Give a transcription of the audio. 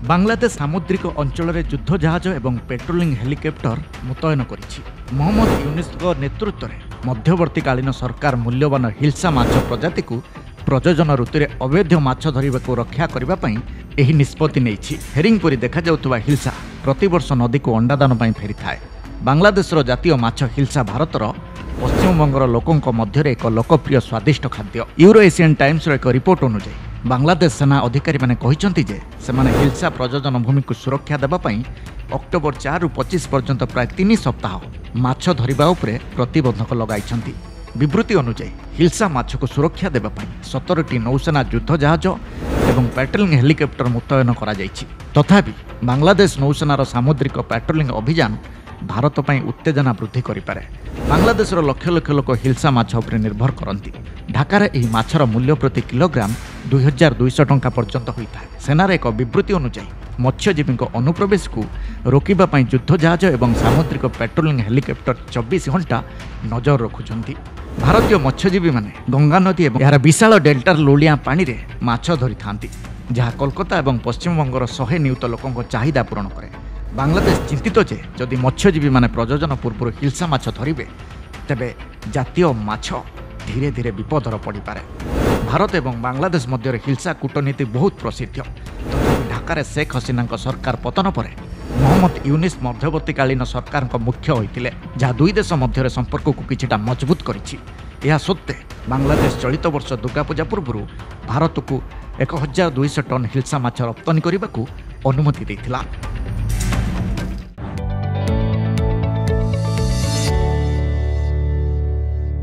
बांग्लादेश सामुद्रिक अंचल में युद्ध जहाज और पेट्रोलिंग हेलिकप्टर मुतयन करिछि। मोहम्मद यूनुसको नेतृत्व में मध्यवर्तीकालीन सरकार मूल्यवान हिल्सा माछ प्रजाति को प्रजनन ऋतु में अवैध माछ धरने को रक्षा करने यह निष्पत्ति नहीं। हेरिंग परी देखा जाउथुबा हिल्सा प्रतिवर्ष नदी को अंडादान फेरी थाए। बांग्लादेशर जातीय माछ हिल्सा भारतर पश्चिमबंगर लोकों मध्य एक लोकप्रिय स्वादिष्ट खाद्य। यूरो एशियन टाइम्स एक रिपोर्ट अनुसार बांग्लादेश सेना अधिकारी माने कहिसंती जे सेमाने हिल्सा प्रजनन भूमि को सुरक्षा देबा पई अक्टोबर 4 रु 25 पर्यंत प्राय 3 सप्ताह माछ धरिबा उपरे प्रतिबंधक लगाइछंती। विवृत्ति अनुसार हिल्सा माछ को सुरक्षा देबा पई 17टी नौसेना युद्ध जहाज एवं पेट्रोलिंग हेलिकप्टर मुतयन करा जायछि। तथापि बांग्लादेश नौसेनार सामुद्रिक पेट्रोलिंग अभियान भारत पई उत्तेजना वृद्धि करिपारे। बांग्लादेशर लक्ष लक्ष लोक हिल्सा माछ उपरे निर्भर करती। ढाकार यह माछर मूल्य प्रति किलोग्राम 2200 टंका पर्यंत होता है। सेनार एक विवृत्ति अनुसार मत्स्यजीवी अनुप्रवेश को रोकने पर युद्ध जहाज और सामुद्रिक पेट्रोलिंग हेलिकप्टर 24 घंटा नजर रखुंट। भारतीय मत्स्यजीवी माने गंगा नदी और यार विशाल डेल्टार लुलिया पानी रे माछ धरी थांती, जहाँ कोलकाता और पश्चिमबंगर 100 नियुत लोकों चाहिदा पूरण करे। बांग्लादेश चिंतित जे जदि मत्स्यजीवी माने प्रजनन पूर्व हिल्सा माछ धरिबे तेबे जातीय माछ धीरे धीरे विपदर पड़िपारे। भारत एवं बांग्लादेश मध्य हिल्सा कूटनीति बहुत प्रसिद्ध। तथापि ढाकार शेख हसीना सरकार पतन पर मोहम्मद यूनुस मध्यवर्तीकालीन सरकार मुख्य होते, जहाँ दुई देश मध्य संपर्क को किछिटा मजबूत करिछि। यह सत्वे बांग्लादेश चलित वर्ष दुर्गा पूजा पूर्व भारत को 1200 टन हिल्सा माछ रप्तानी करने को अनुमति देथिला।